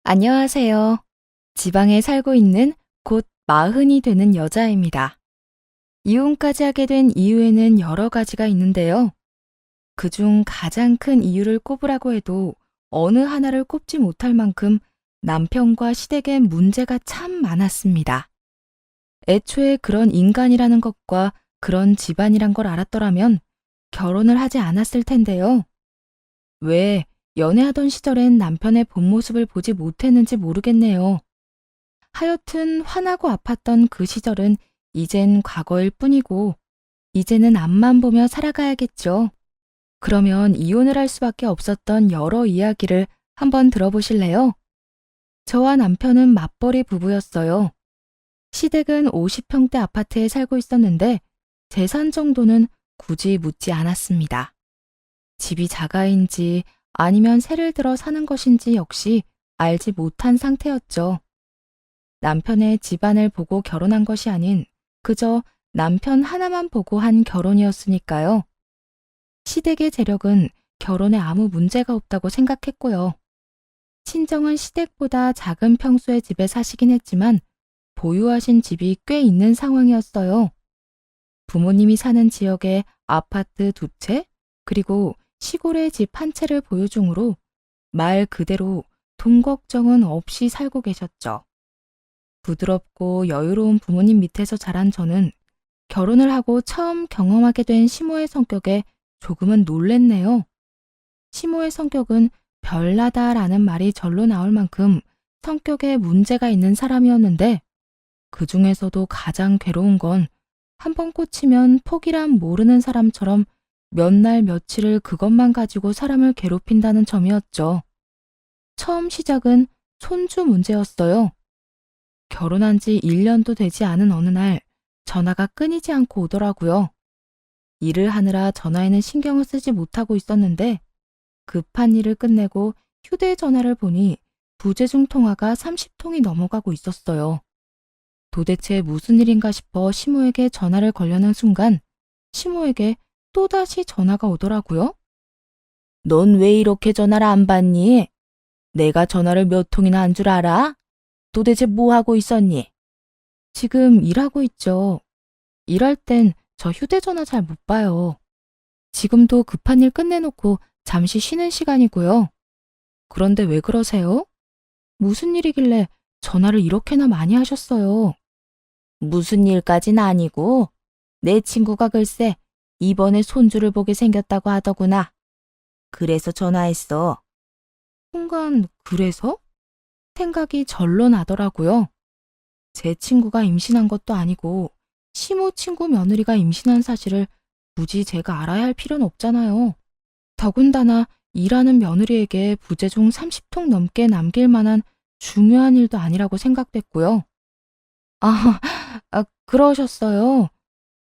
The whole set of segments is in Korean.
안녕하세요. 지방에 살고 있는 곧 마흔이 되는 여자입니다. 이혼까지 하게 된 이유에는 여러 가지가 있는데요. 그중 가장 큰 이유를 꼽으라고 해도 어느 하나를 꼽지 못할 만큼 남편과 시댁엔 문제가 참 많았습니다. 애초에 그런 인간이라는 것과 그런 집안이란 걸 알았더라면 결혼을 하지 않았을 텐데요. 왜 연애하던 시절엔 남편의 본 모습을 보지 못했는지 모르겠네요. 하여튼 화나고 아팠던 그 시절은 이젠 과거일 뿐이고, 이제는 앞만 보며 살아가야겠죠. 그러면 이혼을 할 수밖에 없었던 여러 이야기를 한번 들어보실래요? 저와 남편은 맞벌이 부부였어요. 시댁은 50평대 아파트에 살고 있었는데, 재산 정도는 굳이 묻지 않았습니다. 집이 자가인지 아니면 세를 들어 사는 것인지 역시 알지 못한 상태였죠. 남편의 집안을 보고 결혼한 것이 아닌 그저 남편 하나만 보고 한 결혼이었으니까요. 시댁의 재력은 결혼에 아무 문제가 없다고 생각했고요. 친정은 시댁보다 작은 평수의 집에 사시긴 했지만 보유하신 집이 꽤 있는 상황이었어요. 부모님이 사는 지역에 아파트 2채, 그리고 시골에 집 한 채를 보유 중으로 말 그대로 돈 걱정은 없이 살고 계셨죠. 부드럽고 여유로운 부모님 밑에서 자란 저는 결혼을 하고 처음 경험하게 된 시모의 성격에 조금은 놀랬네요. 시모의 성격은 별나다라는 말이 절로 나올 만큼 성격에 문제가 있는 사람이었는데 그 중에서도 가장 괴로운 건 한 번 꽂히면 포기란 모르는 사람처럼 몇 날 며칠을 그것만 가지고 사람을 괴롭힌다는 점이었죠. 처음 시작은 손주 문제였어요. 결혼한 지 1년도 되지 않은 어느 날 전화가 끊이지 않고 오더라고요. 일을 하느라 전화에는 신경을 쓰지 못하고 있었는데 급한 일을 끝내고 휴대전화를 보니 부재중 통화가 30통이 넘어가고 있었어요. 도대체 무슨 일인가 싶어 시모에게 전화를 걸려는 순간 시모에게 또다시 전화가 오더라고요. 넌 왜 이렇게 전화를 안 받니? 내가 전화를 몇 통이나 한 줄 알아? 도대체 뭐 하고 있었니? 지금 일하고 있죠. 일할 땐 저 휴대전화 잘 못 봐요. 지금도 급한 일 끝내놓고 잠시 쉬는 시간이고요. 그런데 왜 그러세요? 무슨 일이길래 전화를 이렇게나 많이 하셨어요? 무슨 일까진 아니고 내 친구가 글쎄 이번에 손주를 보게 생겼다고 하더구나. 그래서 전화했어. 순간 그래서? 생각이 절로 나더라고요. 제 친구가 임신한 것도 아니고 시모 친구 며느리가 임신한 사실을 굳이 제가 알아야 할 필요는 없잖아요. 더군다나 일하는 며느리에게 부재중 30통 넘게 남길 만한 중요한 일도 아니라고 생각됐고요. 아, 그러셨어요.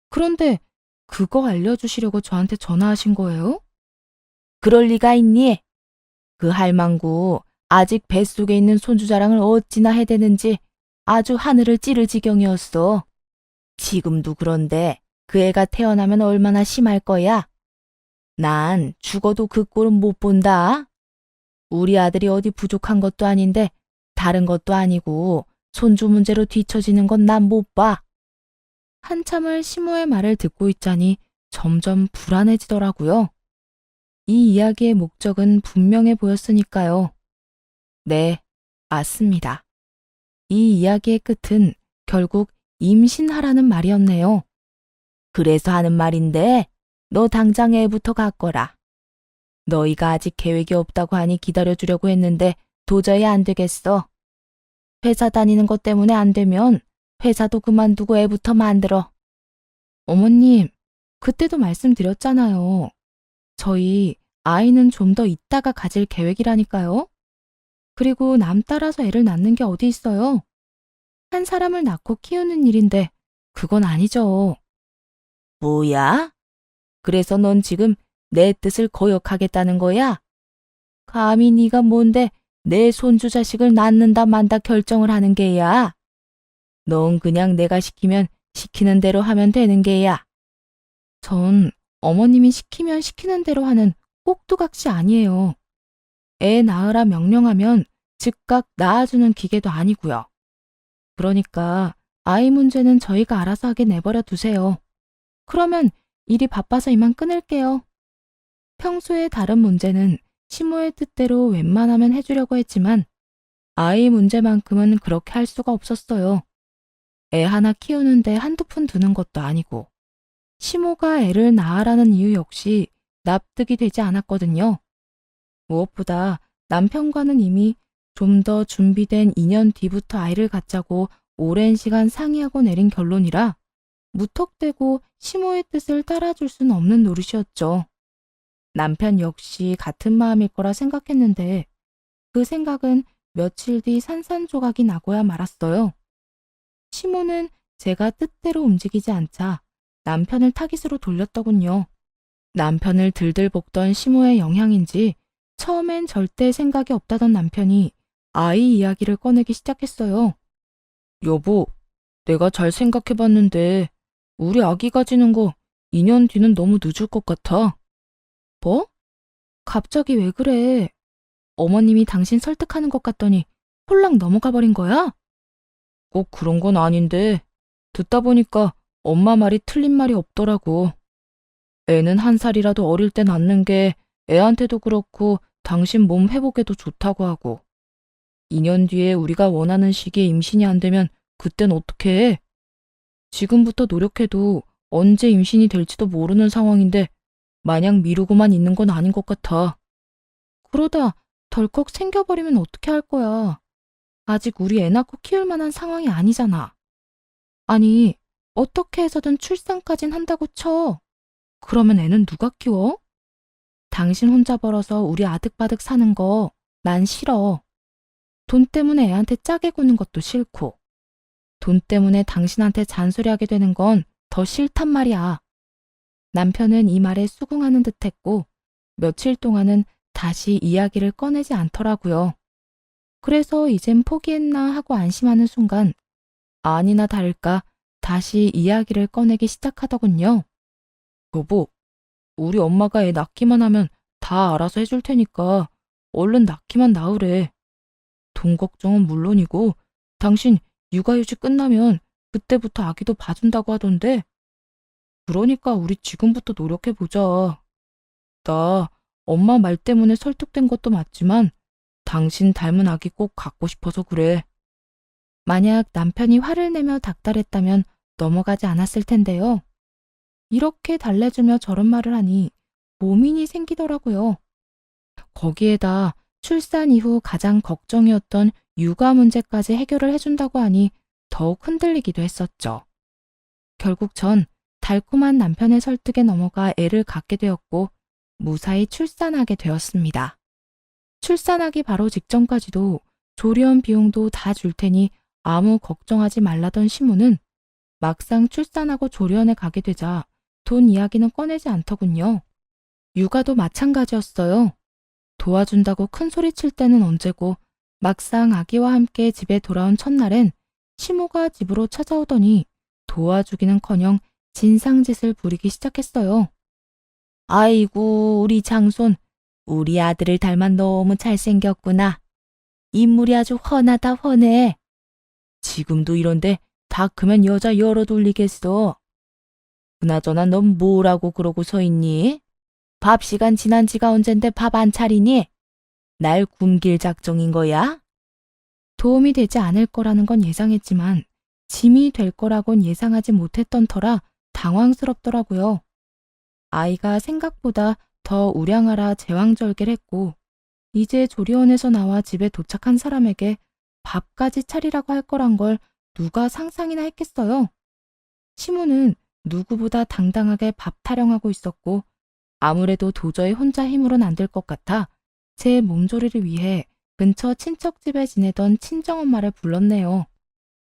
그런데 그거 알려주시려고 저한테 전화하신 거예요? 그럴 리가 있니? 그 할망구 아직 뱃속에 있는 손주 자랑을 어찌나 해대는지 아주 하늘을 찌를 지경이었어. 지금도 그런데 그 애가 태어나면 얼마나 심할 거야? 난 죽어도 그 꼴은 못 본다. 우리 아들이 어디 부족한 것도 아닌데 다른 것도 아니고 손주 문제로 뒤처지는 건 난 못 봐. 한참을 시모의 말을 듣고 있자니 점점 불안해지더라고요. 이 이야기의 목적은 분명해 보였으니까요. 네, 맞습니다. 이 이야기의 끝은 결국 임신하라는 말이었네요. 그래서 하는 말인데 너 당장 애부터 갖거라. 너희가 아직 계획이 없다고 하니 기다려주려고 했는데 도저히 안 되겠어. 회사 다니는 것 때문에 안 되면 회사도 그만두고 애부터 만들어. 어머님, 그때도 말씀드렸잖아요. 저희 아이는 좀 더 있다가 가질 계획이라니까요. 그리고 남 따라서 애를 낳는 게 어디 있어요? 한 사람을 낳고 키우는 일인데 그건 아니죠. 뭐야? 그래서 넌 지금 내 뜻을 거역하겠다는 거야? 감히 네가 뭔데 내 손주 자식을 낳는다 만다 결정을 하는 게야? 넌 그냥 내가 시키면 시키는 대로 하면 되는 게야. 전 어머님이 시키면 시키는 대로 하는 꼭두각시 아니에요. 애 낳으라 명령하면 즉각 낳아주는 기계도 아니고요. 그러니까 아이 문제는 저희가 알아서 하게 내버려 두세요. 그러면 일이 바빠서 이만 끊을게요. 평소에 다른 문제는 시모의 뜻대로 웬만하면 해주려고 했지만 아이 문제만큼은 그렇게 할 수가 없었어요. 애 하나 키우는데 한두 푼 드는 것도 아니고 시모가 애를 낳으라는 이유 역시 납득이 되지 않았거든요. 무엇보다 남편과는 이미 좀 더 준비된 2년 뒤부터 아이를 갖자고 오랜 시간 상의하고 내린 결론이라 무턱대고 시모의 뜻을 따라줄 수는 없는 노릇이었죠. 남편 역시 같은 마음일 거라 생각했는데 그 생각은 며칠 뒤 산산조각이 나고야 말았어요. 시모는 제가 뜻대로 움직이지 않자 남편을 타깃으로 돌렸더군요. 남편을 들들 볶던 시모의 영향인지 처음엔 절대 생각이 없다던 남편이 아이 이야기를 꺼내기 시작했어요. 여보, 내가 잘 생각해봤는데 우리 아기 가지는 거 2년 뒤는 너무 늦을 것 같아. 뭐? 갑자기 왜 그래? 어머님이 당신 설득하는 것 같더니 홀랑 넘어가 버린 거야? 꼭 그런 건 아닌데 듣다 보니까 엄마 말이 틀린 말이 없더라고. 애는 1살이라도 어릴 때 낳는 게 애한테도 그렇고 당신 몸 회복에도 좋다고 하고 2년 뒤에 우리가 원하는 시기에 임신이 안 되면 그땐 어떻게 해? 지금부터 노력해도 언제 임신이 될지도 모르는 상황인데 마냥 미루고만 있는 건 아닌 것 같아. 그러다 덜컥 생겨버리면 어떻게 할 거야? 아직 우리 애 낳고 키울 만한 상황이 아니잖아. 아니, 어떻게 해서든 출산까진 한다고 쳐. 그러면 애는 누가 키워? 당신 혼자 벌어서 우리 아득바득 사는 거 난 싫어. 돈 때문에 애한테 짜게 구는 것도 싫고 돈 때문에 당신한테 잔소리하게 되는 건 더 싫단 말이야. 남편은 이 말에 수긍하는 듯했고 며칠 동안은 다시 이야기를 꺼내지 않더라고요. 그래서 이젠 포기했나 하고 안심하는 순간 아니나 다를까 다시 이야기를 꺼내기 시작하더군요. 여보, 우리 엄마가 애 낳기만 하면 다 알아서 해줄 테니까 얼른 낳기만 낳으래. 돈 걱정은 물론이고 당신 육아휴직 끝나면 그때부터 아기도 봐준다고 하던데 그러니까 우리 지금부터 노력해보자. 나 엄마 말 때문에 설득된 것도 맞지만 당신 닮은 아기 꼭 갖고 싶어서 그래. 만약 남편이 화를 내며 닥달했다면 넘어가지 않았을 텐데요. 이렇게 달래주며 저런 말을 하니 고민이 생기더라고요. 거기에다 출산 이후 가장 걱정이었던 육아 문제까지 해결을 해준다고 하니 더욱 흔들리기도 했었죠. 결국 전 달콤한 남편의 설득에 넘어가 애를 갖게 되었고 무사히 출산하게 되었습니다. 출산하기 바로 직전까지도 조리원 비용도 다 줄 테니 아무 걱정하지 말라던 시무는 막상 출산하고 조리원에 가게 되자 돈 이야기는 꺼내지 않더군요. 육아도 마찬가지였어요. 도와준다고 큰 소리 칠 때는 언제고 막상 아기와 함께 집에 돌아온 첫날엔 시모가 집으로 찾아오더니 도와주기는커녕 진상짓을 부리기 시작했어요. 아이고 우리 장손, 우리 아들을 닮아 너무 잘생겼구나. 인물이 아주 훤하다 훤해. 지금도 이런데 다 크면 여자 열어 돌리겠어. 그나저나 넌 뭐라고 그러고 서 있니? 밥 시간 지난 지가 언젠데 밥 안 차리니? 날 굶길 작정인 거야? 도움이 되지 않을 거라는 건 예상했지만 짐이 될 거라곤 예상하지 못했던 터라 당황스럽더라고요. 아이가 생각보다 더 우량하라 제왕절개했고 이제 조리원에서 나와 집에 도착한 사람에게 밥까지 차리라고 할 거란 걸 누가 상상이나 했겠어요. 시무는 누구보다 당당하게 밥 타령하고 있었고 아무래도 도저히 혼자 힘으론 안 될 것 같아 제 몸조리를 위해 근처 친척집에 지내던 친정엄마를 불렀네요.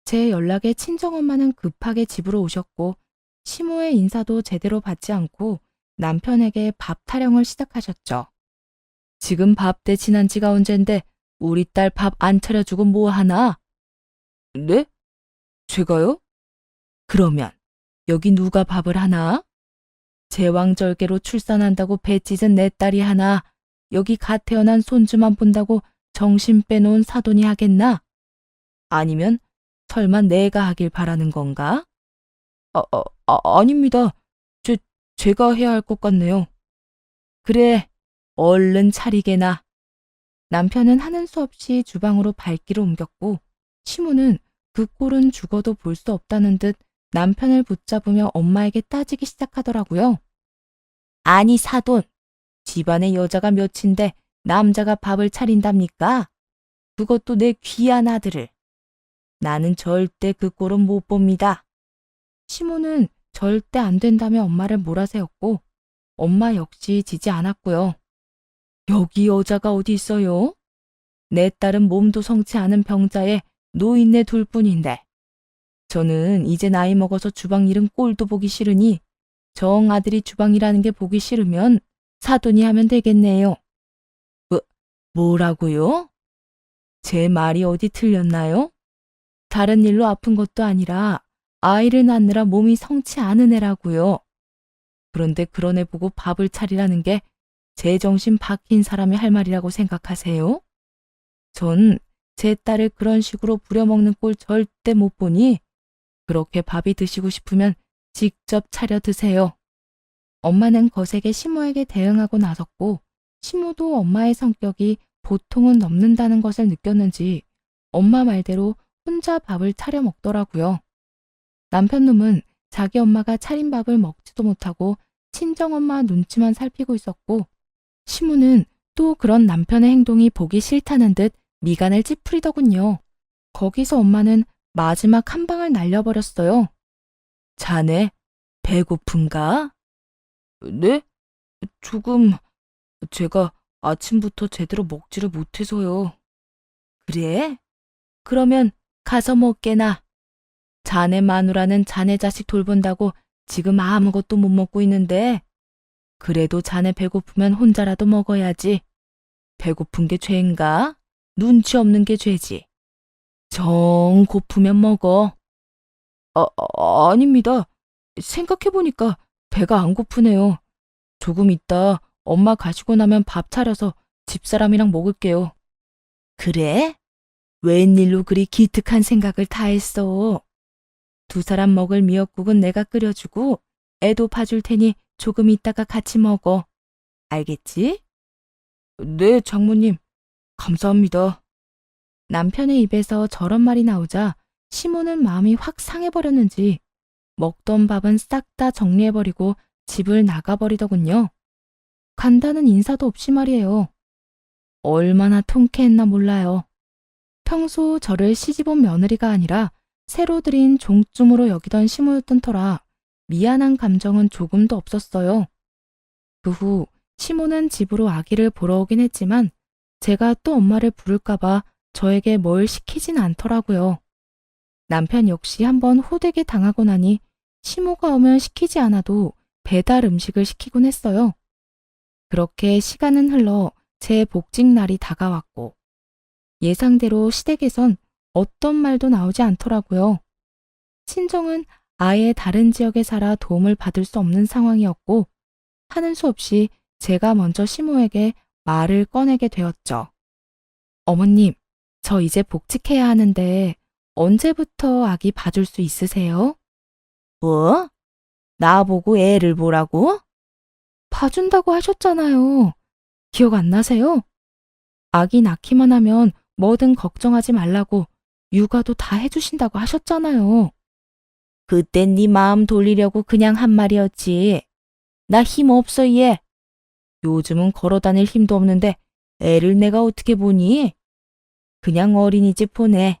제 연락에 친정엄마는 급하게 집으로 오셨고 시모의 인사도 제대로 받지 않고 남편에게 밥 타령을 시작하셨죠. 지금 밥 때 지난 지가 언젠데 우리 딸 밥 안 차려주고 뭐 하나? 네? 제가요? 그러면 여기 누가 밥을 하나? 제왕절개로 출산한다고 배 찢은 내 딸이 하나, 여기 갓 태어난 손주만 본다고 정신 빼놓은 사돈이 하겠나? 아니면 설마 내가 하길 바라는 건가? 아닙니다. 제가 해야 할 것 같네요. 그래, 얼른 차리게나. 남편은 하는 수 없이 주방으로 발길을 옮겼고, 시모는 그 꼴은 죽어도 볼 수 없다는 듯 남편을 붙잡으며 엄마에게 따지기 시작하더라고요. 아니 사돈, 집안에 여자가 몇인데 남자가 밥을 차린답니까? 그것도 내 귀한 아들을. 나는 절대 그 꼴은 못 봅니다. 시모는 절대 안 된다며 엄마를 몰아세웠고 엄마 역시 지지 않았고요. 여기 여자가 어디 있어요? 내 딸은 몸도 성치 않은 병자에 노인네 둘뿐인데 저는 이제 나이 먹어서 주방 일은 꼴도 보기 싫으니 정 아들이 주방이라는 게 보기 싫으면 사돈이 하면 되겠네요. 뭐라고요? 제 말이 어디 틀렸나요? 다른 일로 아픈 것도 아니라 아이를 낳느라 몸이 성치 않은 애라고요. 그런데 그런 애 보고 밥을 차리라는 게 제정신 박힌 사람이 할 말이라고 생각하세요? 전 제 딸을 그런 식으로 부려먹는 꼴 절대 못 보니 그렇게 밥이 드시고 싶으면 직접 차려 드세요. 엄마는 거세게 시모에게 대응하고 나섰고 시모도 엄마의 성격이 보통은 넘는다는 것을 느꼈는지 엄마 말대로 혼자 밥을 차려 먹더라고요. 남편 놈은 자기 엄마가 차린 밥을 먹지도 못하고 친정엄마 눈치만 살피고 있었고 시모는 또 그런 남편의 행동이 보기 싫다는 듯 미간을 찌푸리더군요. 거기서 엄마는 마지막 한 방을 날려버렸어요. 자네, 배고픈가? 네? 조금, 제가 아침부터 제대로 먹지를 못해서요. 그래? 그러면 가서 먹게나. 자네 마누라는 자네 자식 돌본다고 지금 아무것도 못 먹고 있는데 그래도 자네 배고프면 혼자라도 먹어야지. 배고픈 게 죄인가? 눈치 없는 게 죄지. 정 고프면 먹어. 아닙니다. 생각해보니까 배가 안 고프네요. 조금 있다 엄마 가시고 나면 밥 차려서 집사람이랑 먹을게요. 그래? 웬일로 그리 기특한 생각을 다 했어? 두 사람 먹을 미역국은 내가 끓여주고 애도 봐줄 테니 조금 있다가 같이 먹어. 알겠지? 네, 장모님. 감사합니다. 남편의 입에서 저런 말이 나오자 시모는 마음이 확 상해버렸는지 먹던 밥은 싹 다 정리해버리고 집을 나가버리더군요. 간다는 인사도 없이 말이에요. 얼마나 통쾌했나 몰라요. 평소 저를 시집온 며느리가 아니라 새로 들인 종쯤으로 여기던 시모였던 터라 미안한 감정은 조금도 없었어요. 그 후 시모는 집으로 아기를 보러 오긴 했지만 제가 또 엄마를 부를까봐 저에게 뭘 시키진 않더라고요. 남편 역시 한번 호되게 당하고 나니 시모가 오면 시키지 않아도 배달 음식을 시키곤 했어요. 그렇게 시간은 흘러 제 복직 날이 다가왔고 예상대로 시댁에선 어떤 말도 나오지 않더라고요. 친정은 아예 다른 지역에 살아 도움을 받을 수 없는 상황이었고 하는 수 없이 제가 먼저 시모에게 말을 꺼내게 되었죠. 어머님, 저 이제 복직해야 하는데 언제부터 아기 봐줄 수 있으세요? 뭐? 나보고 애를 보라고? 봐준다고 하셨잖아요. 기억 안 나세요? 아기 낳기만 하면 뭐든 걱정하지 말라고 육아도 다 해주신다고 하셨잖아요. 그땐 네 마음 돌리려고 그냥 한 말이었지. 나 힘 없어 얘. 요즘은 걸어 다닐 힘도 없는데 애를 내가 어떻게 보니? 그냥 어린이집 보내.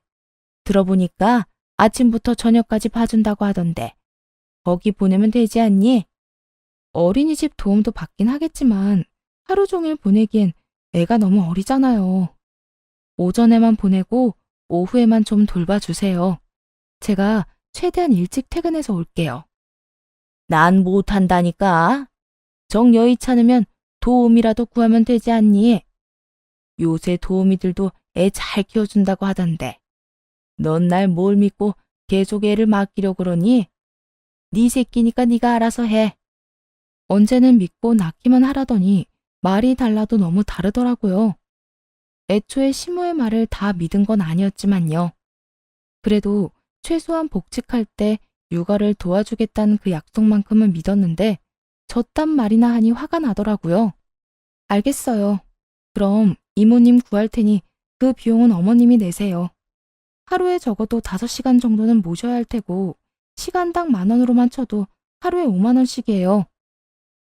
들어보니까 아침부터 저녁까지 봐준다고 하던데. 거기 보내면 되지 않니? 어린이집 도움도 받긴 하겠지만 하루 종일 보내기엔 애가 너무 어리잖아요. 오전에만 보내고 오후에만 좀 돌봐주세요. 제가 최대한 일찍 퇴근해서 올게요. 난 못한다니까. 정 여의찮으면 도움이라도 구하면 되지 않니? 요새 도우미들도 애 잘 키워준다고 하던데. 넌 날 뭘 믿고 계속 애를 맡기려 그러니? 네 새끼니까 네가 알아서 해. 언제는 믿고 낳기만 하라더니 말이 달라도 너무 다르더라고요. 애초에 시모의 말을 다 믿은 건 아니었지만요. 그래도 최소한 복직할 때 육아를 도와주겠다는 그 약속만큼은 믿었는데 저딴 말이나 하니 화가 나더라고요. 알겠어요. 그럼 이모님 구할 테니 그 비용은 어머님이 내세요. 하루에 적어도 5시간 정도는 모셔야 할 테고 시간당 10,000원으로만 쳐도 하루에 50,000원씩이에요.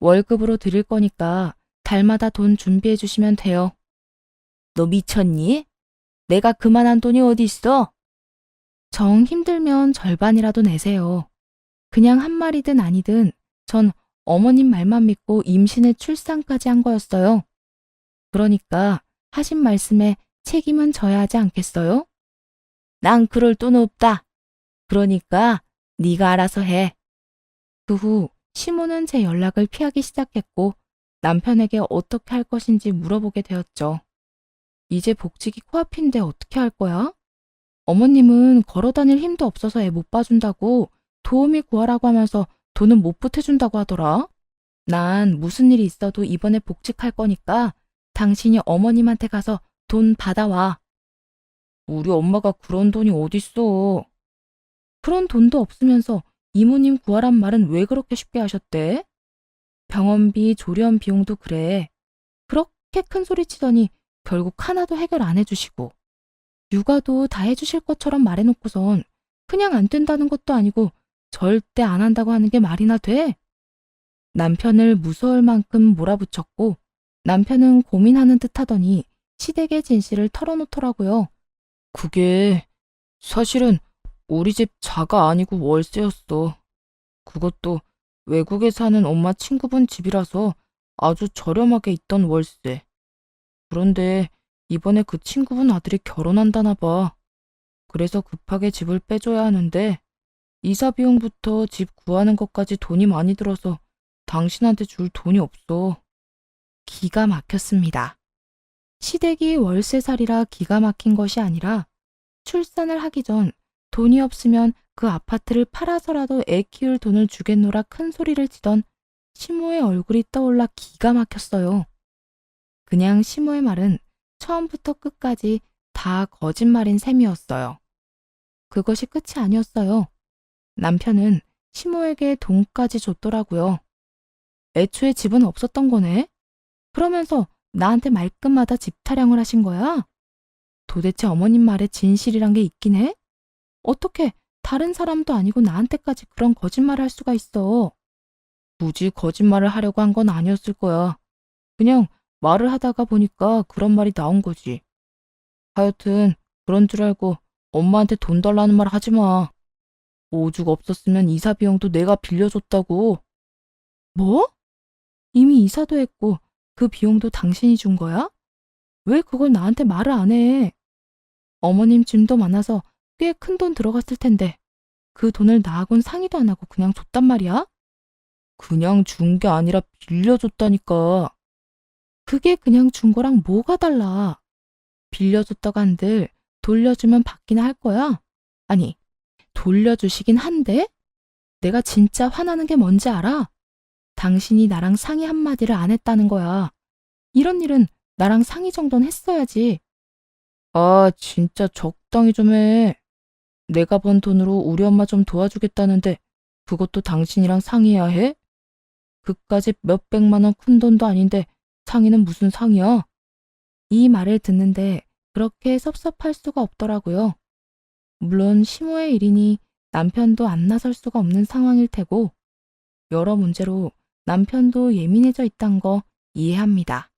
월급으로 드릴 거니까 달마다 돈 준비해 주시면 돼요. 너 미쳤니? 내가 그만한 돈이 어디 있어? 정 힘들면 절반이라도 내세요. 그냥 한 마리든 아니든 전 어머님 말만 믿고 임신에 출산까지 한 거였어요. 그러니까 하신 말씀에 책임은 져야 하지 않겠어요? 난 그럴 돈 없다. 그러니까 네가 알아서 해. 그 후 시모는 제 연락을 피하기 시작했고 남편에게 어떻게 할 것인지 물어보게 되었죠. 이제 복직이 코앞인데 어떻게 할 거야? 어머님은 걸어 다닐 힘도 없어서 애 못 봐준다고 도우미 구하라고 하면서 돈은 못 보태준다고 하더라. 난 무슨 일이 있어도 이번에 복직할 거니까 당신이 어머님한테 가서 돈 받아와. 우리 엄마가 그런 돈이 어딨어. 그런 돈도 없으면서 이모님 구하란 말은 왜 그렇게 쉽게 하셨대? 병원비, 조리원 비용도 그래. 그렇게 큰 소리 치더니 결국 하나도 해결 안 해주시고 육아도 다 해주실 것처럼 말해놓고선 그냥 안 된다는 것도 아니고 절대 안 한다고 하는 게 말이나 돼? 남편을 무서울 만큼 몰아붙였고 남편은 고민하는 듯 하더니 시댁의 진실을 털어놓더라고요. 그게 사실은 우리 집 자가 아니고 월세였어. 그것도 외국에 사는 엄마 친구분 집이라서 아주 저렴하게 있던 월세. 그런데 이번에 그 친구분 아들이 결혼한다나 봐. 그래서 급하게 집을 빼줘야 하는데 이사 비용부터 집 구하는 것까지 돈이 많이 들어서 당신한테 줄 돈이 없어. 기가 막혔습니다. 시댁이 월세살이라 기가 막힌 것이 아니라 출산을 하기 전 돈이 없으면 그 아파트를 팔아서라도 애 키울 돈을 주겠노라 큰 소리를 치던 시모의 얼굴이 떠올라 기가 막혔어요. 그냥 시모의 말은 처음부터 끝까지 다 거짓말인 셈이었어요. 그것이 끝이 아니었어요. 남편은 시모에게 돈까지 줬더라고요. 애초에 집은 없었던 거네? 그러면서 나한테 말끝마다 집 타령을 하신 거야? 도대체 어머님 말에 진실이란 게 있긴 해? 어떻게 다른 사람도 아니고 나한테까지 그런 거짓말을 할 수가 있어? 굳이 거짓말을 하려고 한 건 아니었을 거야. 그냥 말을 하다가 보니까 그런 말이 나온 거지. 하여튼 그런 줄 알고 엄마한테 돈 달라는 말 하지 마. 오죽 없었으면 이사 비용도 내가 빌려줬다고. 뭐? 이미 이사도 했고 그 비용도 당신이 준 거야? 왜 그걸 나한테 말을 안 해? 어머님 짐도 많아서 꽤 큰 돈 들어갔을 텐데 그 돈을 나하고는 상의도 안 하고 그냥 줬단 말이야? 그냥 준 게 아니라 빌려줬다니까. 그게 그냥 준 거랑 뭐가 달라? 빌려줬다고 한들 돌려주면 받기나 할 거야? 아니, 돌려주시긴 한데? 내가 진짜 화나는 게 뭔지 알아? 당신이 나랑 상의 한마디를 안 했다는 거야. 이런 일은 나랑 상의 정도는 했어야지. 아, 진짜 적당히 좀 해. 내가 번 돈으로 우리 엄마 좀 도와주겠다는데 그것도 당신이랑 상의해야 해? 그까짓 몇백만 원 큰 돈도 아닌데 상의는 무슨 상의야? 이 말을 듣는데 그렇게 섭섭할 수가 없더라고요. 물론 시모의 일이니 남편도 안 나설 수가 없는 상황일 테고 여러 문제로 남편도 예민해져 있단 거 이해합니다.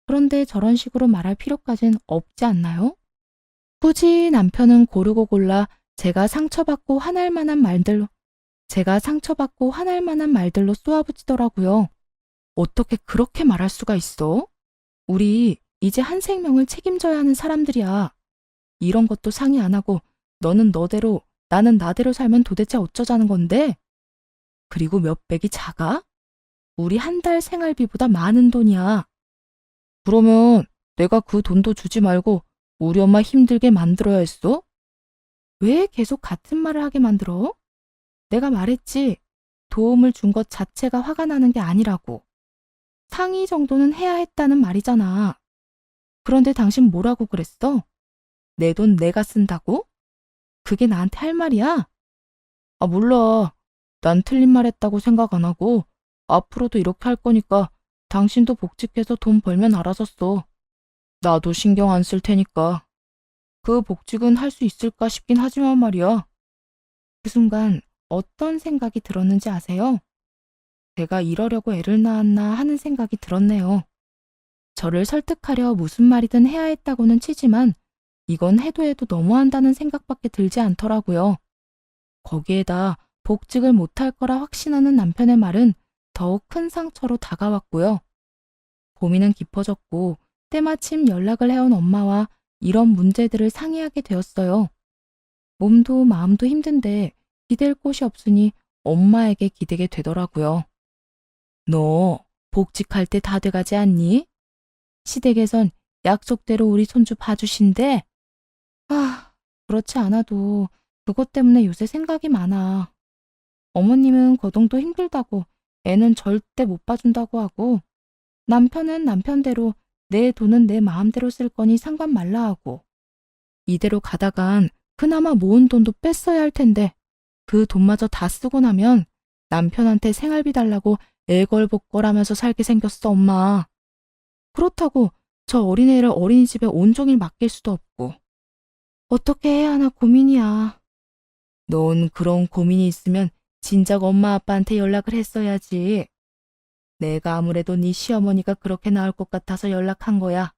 그런데 저런 식으로 말할 필요까진 없지 않나요? 굳이 남편은 고르고 골라 제가 상처받고 화날 만한 말들로 쏘아붙이더라고요. 어떻게 그렇게 말할 수가 있어? 우리 이제 한 생명을 책임져야 하는 사람들이야. 이런 것도 상의 안 하고 너는 너대로 나는 나대로 살면 도대체 어쩌자는 건데? 그리고 몇백이 작아? 우리 한 달 생활비보다 많은 돈이야. 그러면 내가 그 돈도 주지 말고 우리 엄마 힘들게 만들어야 했어? 왜 계속 같은 말을 하게 만들어? 내가 말했지. 도움을 준 것 자체가 화가 나는 게 아니라고. 상의 정도는 해야 했다는 말이잖아. 그런데 당신 뭐라고 그랬어? 내 돈 내가 쓴다고? 그게 나한테 할 말이야? 아, 몰라. 난 틀린 말 했다고 생각 안 하고 앞으로도 이렇게 할 거니까 당신도 복직해서 돈 벌면 알아서 써. 나도 신경 안 쓸 테니까. 그 복직은 할 수 있을까 싶긴 하지만 말이야. 그 순간 어떤 생각이 들었는지 아세요? 제가 이러려고 애를 낳았나 하는 생각이 들었네요. 저를 설득하려 무슨 말이든 해야 했다고는 치지만 이건 해도 해도 너무한다는 생각밖에 들지 않더라고요. 거기에다 복직을 못할 거라 확신하는 남편의 말은 더욱 큰 상처로 다가왔고요. 고민은 깊어졌고 때마침 연락을 해온 엄마와 이런 문제들을 상의하게 되었어요. 몸도 마음도 힘든데 기댈 곳이 없으니 엄마에게 기대게 되더라고요. 너 복직할 때 다 돼가지 않니? 시댁에선 약속대로 우리 손주 봐주신대. 아, 그렇지 않아도 그것 때문에 요새 생각이 많아. 어머님은 거동도 힘들다고 애는 절대 못 봐준다고 하고 남편은 남편대로 내 돈은 내 마음대로 쓸 거니 상관 말라 하고 이대로 가다간 그나마 모은 돈도 뺐어야 할 텐데 그 돈마저 다 쓰고 나면 남편한테 생활비 달라고 애걸복걸하면서 살게 생겼어, 엄마. 그렇다고 저 어린애를 어린이집에 온종일 맡길 수도 없고 어떻게 해야 하나 고민이야. 넌 그런 고민이 있으면 진작 엄마 아빠한테 연락을 했어야지. 내가 아무래도 네 시어머니가 그렇게 나올 것 같아서 연락한 거야.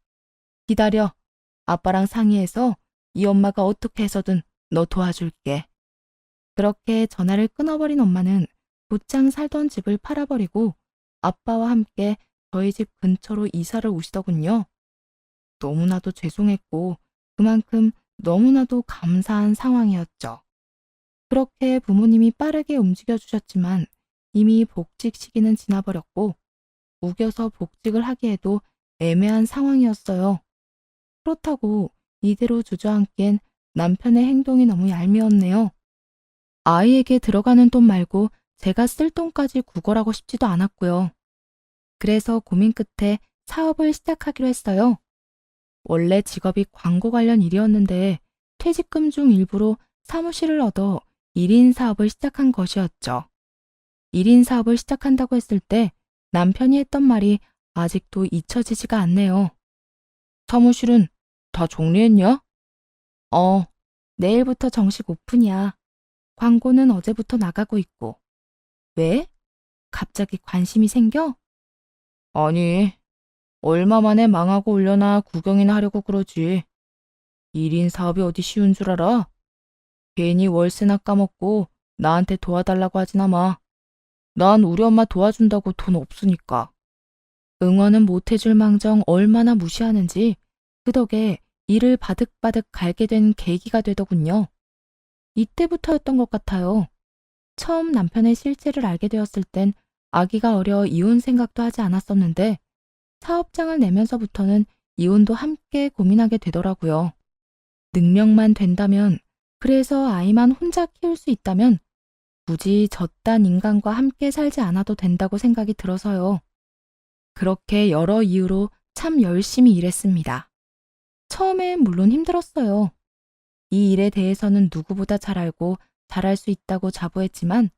기다려. 아빠랑 상의해서 이 엄마가 어떻게 해서든 너 도와줄게. 그렇게 전화를 끊어버린 엄마는 곧장 살던 집을 팔아버리고 아빠와 함께 저희 집 근처로 이사를 오시더군요. 너무나도 죄송했고 그만큼 너무나도 감사한 상황이었죠. 그렇게 부모님이 빠르게 움직여 주셨지만 이미 복직 시기는 지나버렸고 우겨서 복직을 하기에도 애매한 상황이었어요. 그렇다고 이대로 주저앉기엔 남편의 행동이 너무 얄미웠네요. 아이에게 들어가는 돈 말고 제가 쓸 돈까지 구걸하고 싶지도 않았고요. 그래서 고민 끝에 사업을 시작하기로 했어요. 원래 직업이 광고 관련 일이었는데 퇴직금 중 일부로 사무실을 얻어 1인 사업을 시작한 것이었죠. 1인 사업을 시작한다고 했을 때 남편이 했던 말이 아직도 잊혀지지가 않네요. 사무실은 다 정리했냐? 내일부터 정식 오픈이야. 광고는 어제부터 나가고 있고. 왜? 갑자기 관심이 생겨? 아니, 얼마 만에 망하고 올려나 구경이나 하려고 그러지. 1인 사업이 어디 쉬운 줄 알아? 괜히 월세나 까먹고 나한테 도와달라고 하지나 마. 난 우리 엄마 도와준다고 돈 없으니까. 응원은 못해줄 망정 얼마나 무시하는지 그 덕에 일을 바득바득 갈게 된 계기가 되더군요. 이때부터였던 것 같아요. 처음 남편의 실체를 알게 되었을 땐 아기가 어려 이혼 생각도 하지 않았었는데 사업장을 내면서부터는 이혼도 함께 고민하게 되더라고요. 능력만 된다면, 그래서 아이만 혼자 키울 수 있다면 굳이 저딴 인간과 함께 살지 않아도 된다고 생각이 들어서요. 그렇게 여러 이유로 참 열심히 일했습니다. 처음엔 물론 힘들었어요. 이 일에 대해서는 누구보다 잘 알고 잘할 수 있다고 자부했지만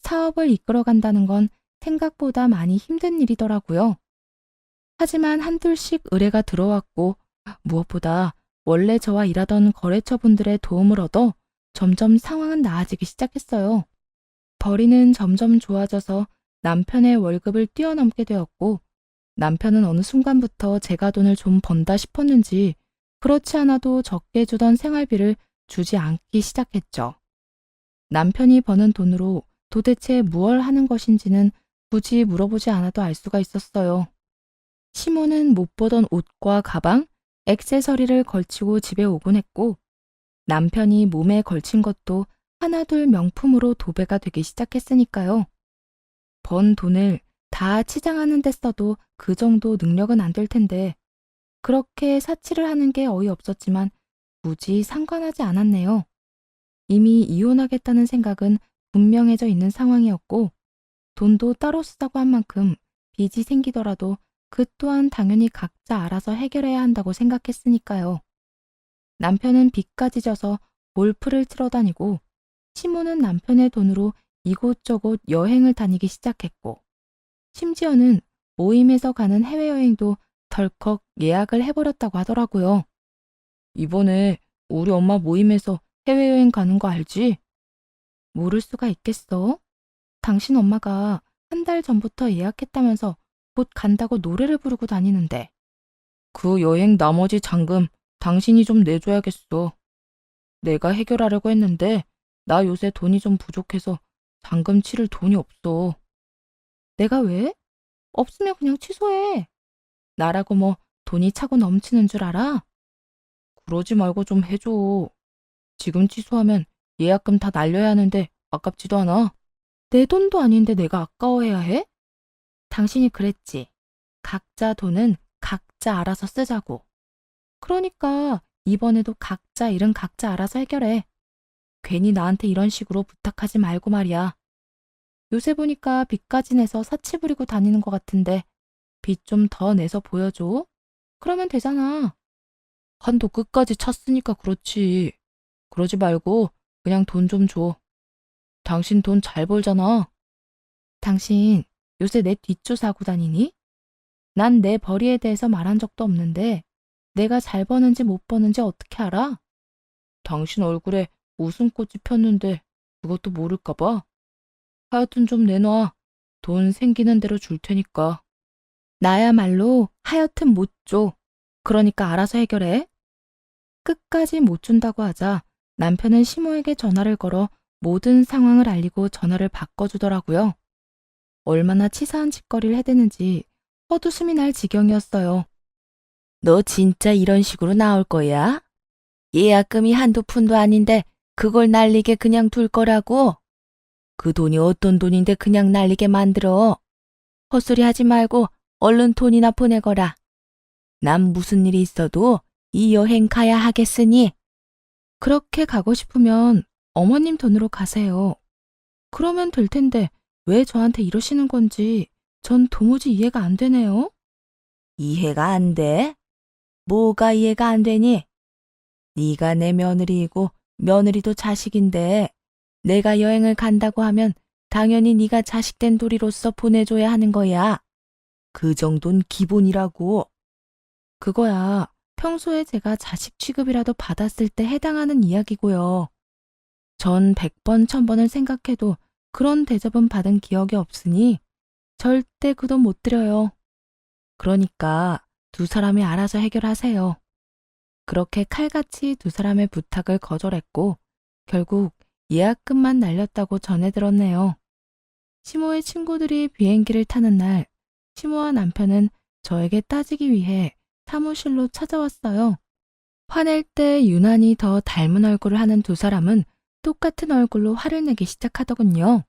사업을 이끌어간다는 건 생각보다 많이 힘든 일이더라고요. 하지만 한둘씩 의뢰가 들어왔고 무엇보다 원래 저와 일하던 거래처분들의 도움을 얻어 점점 상황은 나아지기 시작했어요. 벌이는 점점 좋아져서 남편의 월급을 뛰어넘게 되었고 남편은 어느 순간부터 제가 돈을 좀 번다 싶었는지 그렇지 않아도 적게 주던 생활비를 주지 않기 시작했죠. 남편이 버는 돈으로 도대체 무얼 하는 것인지는 굳이 물어보지 않아도 알 수가 있었어요. 시모는 못 보던 옷과 가방, 액세서리를 걸치고 집에 오곤 했고 남편이 몸에 걸친 것도 하나둘 명품으로 도배가 되기 시작했으니까요. 번 돈을 다 치장하는 데 써도 그 정도 능력은 안 될 텐데 그렇게 사치를 하는 게 어이없었지만 굳이 상관하지 않았네요. 이미 이혼하겠다는 생각은 분명해져 있는 상황이었고 돈도 따로 쓰자고 한 만큼 빚이 생기더라도 그 또한 당연히 각자 알아서 해결해야 한다고 생각했으니까요. 남편은 빚까지 져서 골프를 치러 다니고 시모는 남편의 돈으로 이곳저곳 여행을 다니기 시작했고 심지어는 모임에서 가는 해외여행도 덜컥 예약을 해버렸다고 하더라고요. 이번에 우리 엄마 모임에서 해외여행 가는 거 알지? 모를 수가 있겠어? 당신 엄마가 한 달 전부터 예약했다면서 곧 간다고 노래를 부르고 다니는데. 그 여행 나머지 잔금 당신이 좀 내줘야겠어. 내가 해결하려고 했는데 나 요새 돈이 좀 부족해서 잔금 치를 돈이 없어. 내가 왜? 없으면 그냥 취소해. 나라고 뭐 돈이 차고 넘치는 줄 알아? 그러지 말고 좀 해줘. 지금 취소하면 예약금 다 날려야 하는데 아깝지도 않아. 내 돈도 아닌데 내가 아까워해야 해? 당신이 그랬지. 각자 돈은 각자 알아서 쓰자고. 그러니까 이번에도 각자 일은 각자 알아서 해결해. 괜히 나한테 이런 식으로 부탁하지 말고 말이야. 요새 보니까 빚까지 내서 사치 부리고 다니는 것 같은데 빚 좀 더 내서 보여줘. 그러면 되잖아. 한도 끝까지 찼으니까 그렇지. 그러지 말고 그냥 돈 좀 줘. 당신 돈 잘 벌잖아. 당신 요새 내 뒷조사하고 다니니? 난 내 벌이에 대해서 말한 적도 없는데 내가 잘 버는지 못 버는지 어떻게 알아? 당신 얼굴에 웃음꽃이 폈는데 그것도 모를까 봐. 하여튼 좀 내놔. 돈 생기는 대로 줄 테니까. 나야말로 하여튼 못 줘. 그러니까 알아서 해결해. 끝까지 못 준다고 하자 남편은 시모에게 전화를 걸어 모든 상황을 알리고 전화를 바꿔주더라고요. 얼마나 치사한 짓거리를 해대는지 헛웃음이 날 지경이었어요. 너 진짜 이런 식으로 나올 거야? 예약금이 한두 푼도 아닌데 그걸 날리게 그냥 둘 거라고? 그 돈이 어떤 돈인데 그냥 날리게 만들어? 헛소리 하지 말고 얼른 돈이나 보내거라. 난 무슨 일이 있어도 이 여행 가야 하겠으니. 그렇게 가고 싶으면 어머님 돈으로 가세요. 그러면 될 텐데 왜 저한테 이러시는 건지 전 도무지 이해가 안 되네요. 이해가 안 돼? 뭐가 이해가 안 되니? 네가 내 며느리이고 며느리도 자식인데 내가 여행을 간다고 하면 당연히 네가 자식된 도리로서 보내줘야 하는 거야. 그 정도는 기본이라고. 그거야 평소에 제가 자식 취급이라도 받았을 때 해당하는 이야기고요. 전 100번, 1000번을 생각해도 그런 대접은 받은 기억이 없으니 절대 그 돈 못 드려요. 그러니까 두 사람이 알아서 해결하세요. 그렇게 칼같이 두 사람의 부탁을 거절했고 결국 예약금만 날렸다고 전해 들었네요. 시모의 친구들이 비행기를 타는 날 시모와 남편은 저에게 따지기 위해 사무실로 찾아왔어요. 화낼 때 유난히 더 닮은 얼굴을 하는 두 사람은 똑같은 얼굴로 화를 내기 시작하더군요.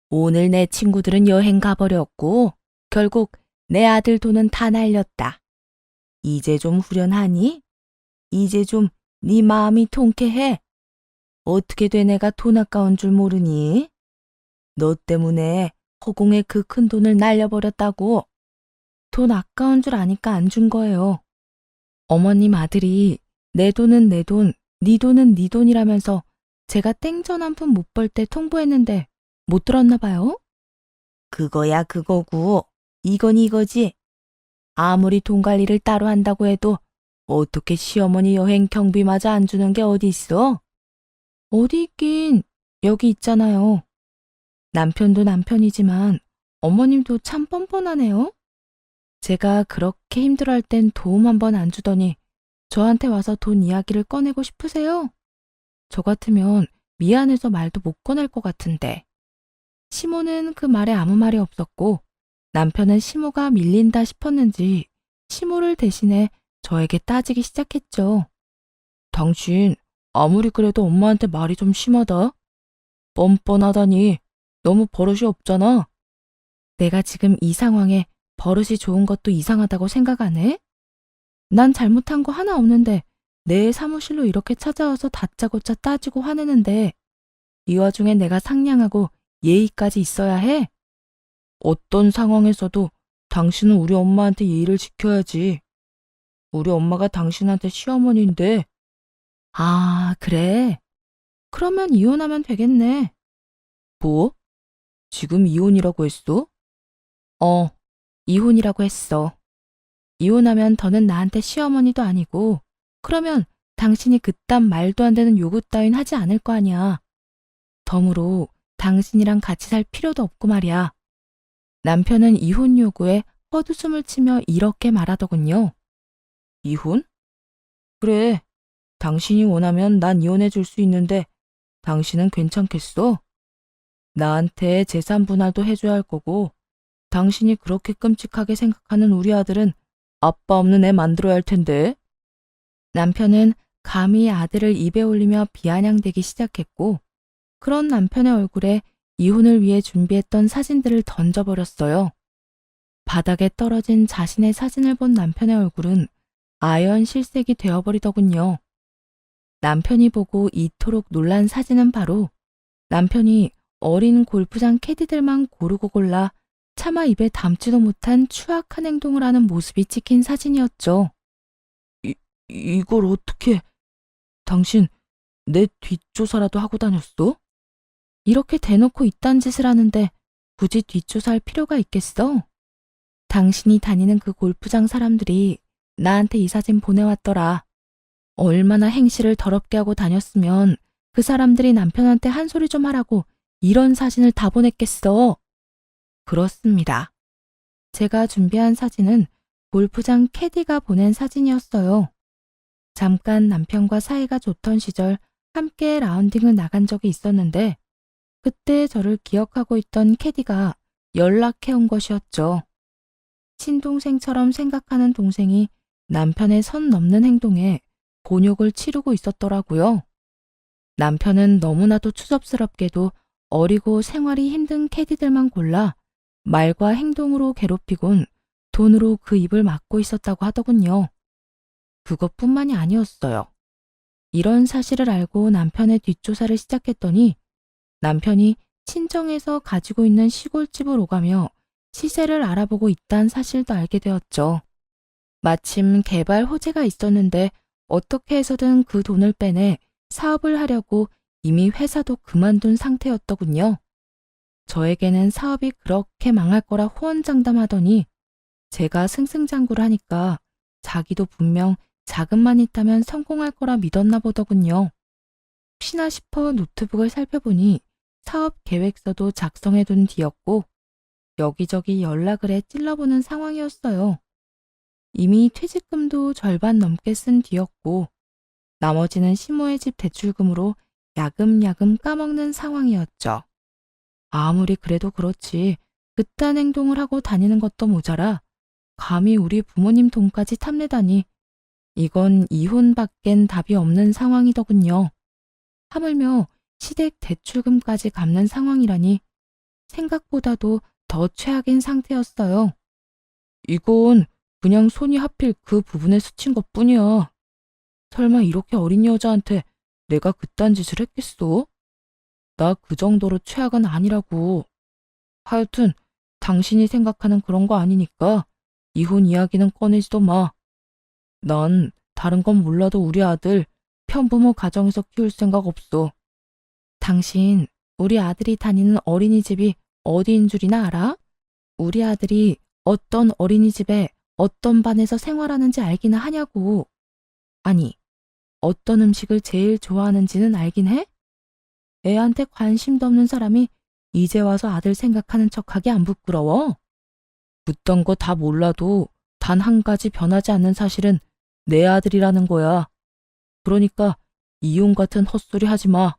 오늘 내 친구들은 여행 가버렸고 결국 내 아들 돈은 다 날렸다. 이제 좀 후련하니? 이제 좀 네 마음이 통쾌해? 어떻게 돼 내가 돈 아까운 줄 모르니? 너 때문에 허공에 그 큰 돈을 날려버렸다고. 돈 아까운 줄 아니까 안 준 거예요. 어머님 아들이 내 돈은 내 돈, 네 돈은 네 돈이라면서 제가 땡전 한 푼 못 벌 때 통보했는데 못 들었나 봐요? 그거야 그거고 이건 이거지. 아무리 돈 관리를 따로 한다고 해도 어떻게 시어머니 여행 경비마저 안 주는 게 어디 있어? 어디 있긴 여기 있잖아요. 남편도 남편이지만 어머님도 참 뻔뻔하네요. 제가 그렇게 힘들어할 땐 도움 한 번 안 주더니 저한테 와서 돈 이야기를 꺼내고 싶으세요? 저 같으면 미안해서 말도 못 꺼낼 것 같은데. 시모는 그 말에 아무 말이 없었고 남편은 시모가 밀린다 싶었는지 시모를 대신해 저에게 따지기 시작했죠. 당신 아무리 그래도 엄마한테 말이 좀 심하다. 뻔뻔하다니 너무 버릇이 없잖아. 내가 지금 이 상황에 버릇이 좋은 것도 이상하다고 생각 안 해? 난 잘못한 거 하나 없는데 내 사무실로 이렇게 찾아와서 다짜고짜 따지고 화내는데 이 와중에 내가 상냥하고 예의까지 있어야 해? 어떤 상황에서도 당신은 우리 엄마한테 예의를 지켜야지. 우리 엄마가 당신한테 시어머니인데. 아, 그래? 그러면 이혼하면 되겠네. 뭐? 지금 이혼이라고 했어? 어, 이혼이라고 했어. 이혼하면 더는 나한테 시어머니도 아니고, 그러면 당신이 그딴 말도 안 되는 요구 따윈 하지 않을 거 아니야. 덤으로 당신이랑 같이 살 필요도 없고 말이야. 남편은 이혼 요구에 헛웃음을 치며 이렇게 말하더군요. 이혼? 그래. 당신이 원하면 난 이혼해 줄 수 있는데 당신은 괜찮겠어? 나한테 재산 분할도 해줘야 할 거고 당신이 그렇게 끔찍하게 생각하는 우리 아들은 아빠 없는 애 만들어야 할 텐데. 남편은 감히 아들을 입에 올리며 비아냥대기 시작했고 그런 남편의 얼굴에 이혼을 위해 준비했던 사진들을 던져버렸어요. 바닥에 떨어진 자신의 사진을 본 남편의 얼굴은 아연 실색이 되어버리더군요. 남편이 보고 이토록 놀란 사진은 바로 남편이 어린 골프장 캐디들만 고르고 골라 차마 입에 담지도 못한 추악한 행동을 하는 모습이 찍힌 사진이었죠. 이걸 어떻게... 당신 내 뒷조사라도 하고 다녔어? 이렇게 대놓고 이딴 짓을 하는데 굳이 뒷조사할 필요가 있겠어? 당신이 다니는 그 골프장 사람들이 나한테 이 사진 보내왔더라. 얼마나 행실을 더럽게 하고 다녔으면 그 사람들이 남편한테 한 소리 좀 하라고 이런 사진을 다 보냈겠어. 그렇습니다. 제가 준비한 사진은 골프장 캐디가 보낸 사진이었어요. 잠깐 남편과 사이가 좋던 시절 함께 라운딩을 나간 적이 있었는데 그때 저를 기억하고 있던 캐디가 연락해온 것이었죠. 친동생처럼 생각하는 동생이 남편의 선 넘는 행동에 곤욕을 치르고 있었더라고요. 남편은 너무나도 추접스럽게도 어리고 생활이 힘든 캐디들만 골라 말과 행동으로 괴롭히곤 돈으로 그 입을 막고 있었다고 하더군요. 그것뿐만이 아니었어요. 이런 사실을 알고 남편의 뒷조사를 시작했더니 남편이 친정에서 가지고 있는 시골집을 오가며 시세를 알아보고 있다는 사실도 알게 되었죠. 마침 개발 호재가 있었는데 어떻게 해서든 그 돈을 빼내 사업을 하려고 이미 회사도 그만둔 상태였더군요. 저에게는 사업이 그렇게 망할 거라 호언장담하더니 제가 승승장구를 하니까 자기도 분명 자금만 있다면 성공할 거라 믿었나 보더군요. 혹시나 싶어 노트북을 살펴보니 사업 계획서도 작성해둔 뒤였고 여기저기 연락을 해 찔러보는 상황이었어요. 이미 퇴직금도 절반 넘게 쓴 뒤였고 나머지는 시모의 집 대출금으로 야금야금 까먹는 상황이었죠. 아무리 그래도 그렇지 그딴 행동을 하고 다니는 것도 모자라 감히 우리 부모님 돈까지 탐내다니 이건 이혼밖엔 답이 없는 상황이더군요. 하물며 시댁 대출금까지 갚는 상황이라니 생각보다도 더 최악인 상태였어요. 이건 그냥 손이 하필 그 부분에 스친 것뿐이야. 설마 이렇게 어린 여자한테 내가 그딴 짓을 했겠어? 나 그 정도로 최악은 아니라고. 하여튼 당신이 생각하는 그런 거 아니니까 이혼 이야기는 꺼내지도 마. 난 다른 건 몰라도 우리 아들 편부모 가정에서 키울 생각 없어. 당신 우리 아들이 다니는 어린이집이 어디인 줄이나 알아? 우리 아들이 어떤 어린이집에 어떤 반에서 생활하는지 알기나 하냐고. 아니, 어떤 음식을 제일 좋아하는지는 알긴 해? 애한테 관심도 없는 사람이 이제 와서 아들 생각하는 척하기 안 부끄러워? 그딴 거 다 몰라도 단 한 가지 변하지 않는 사실은 내 아들이라는 거야. 그러니까 이혼 같은 헛소리 하지 마.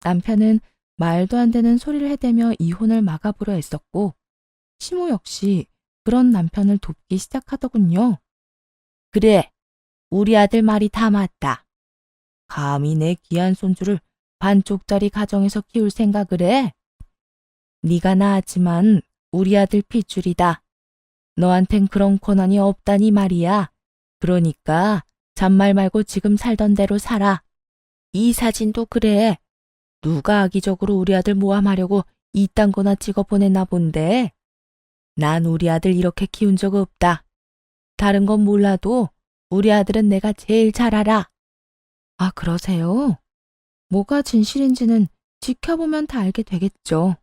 남편은 말도 안 되는 소리를 해대며 이혼을 막아보려 했었고 시모 역시 그런 남편을 돕기 시작하더군요. 그래, 우리 아들 말이 다 맞다. 감히 내 귀한 손주를 반쪽짜리 가정에서 키울 생각을 해? 네가 낳았지만 우리 아들 핏줄이다. 너한텐 그런 권한이 없다니 말이야. 그러니까 잔말 말고 지금 살던 대로 살아. 이 사진도 그래. 누가 악의적으로 우리 아들 모함하려고 이딴 거나 찍어 보냈나 본데. 난 우리 아들 이렇게 키운 적 없다. 다른 건 몰라도 우리 아들은 내가 제일 잘 알아. 아, 그러세요? 뭐가 진실인지는 지켜보면 다 알게 되겠죠.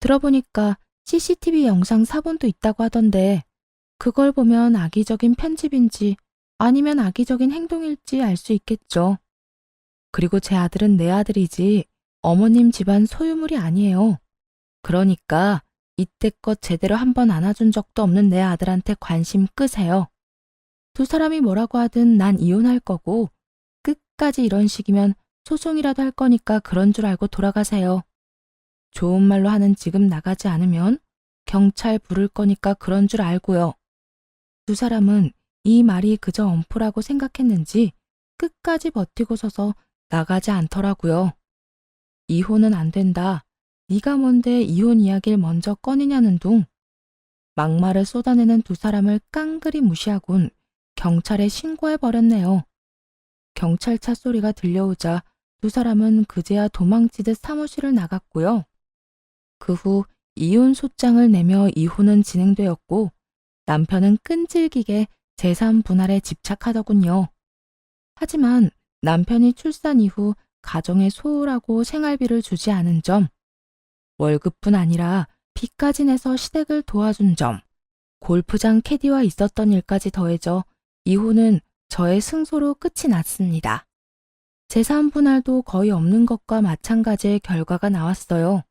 들어보니까 CCTV 영상 사본도 있다고 하던데 그걸 보면 악의적인 편집인지 아니면 악의적인 행동일지 알 수 있겠죠. 그리고 제 아들은 내 아들이지 어머님 집안 소유물이 아니에요. 그러니까 이때껏 제대로 한 번 안아준 적도 없는 내 아들한테 관심 끄세요. 두 사람이 뭐라고 하든 난 이혼할 거고 끝까지 이런 식이면 소송이라도 할 거니까 그런 줄 알고 돌아가세요. 좋은 말로 하는 지금 나가지 않으면 경찰 부를 거니까 그런 줄 알고요. 두 사람은 이 말이 그저 엄프라고 생각했는지 끝까지 버티고 서서 나가지 않더라고요. 이혼은 안 된다. 네가 뭔데 이혼 이야기를 먼저 꺼내냐는 둥. 막말을 쏟아내는 두 사람을 깡그리 무시하곤 경찰에 신고해버렸네요. 경찰차 소리가 들려오자 두 사람은 그제야 도망치듯 사무실을 나갔고요. 그 후 이혼 소장을 내며 이혼은 진행되었고 남편은 끈질기게 재산 분할에 집착하더군요. 하지만 남편이 출산 이후 가정에 소홀하고 생활비를 주지 않은 점, 월급뿐 아니라 빚까지 내서 시댁을 도와준 점, 골프장 캐디와 있었던 일까지 더해져 이혼은 저의 승소로 끝이 났습니다. 재산 분할도 거의 없는 것과 마찬가지의 결과가 나왔어요.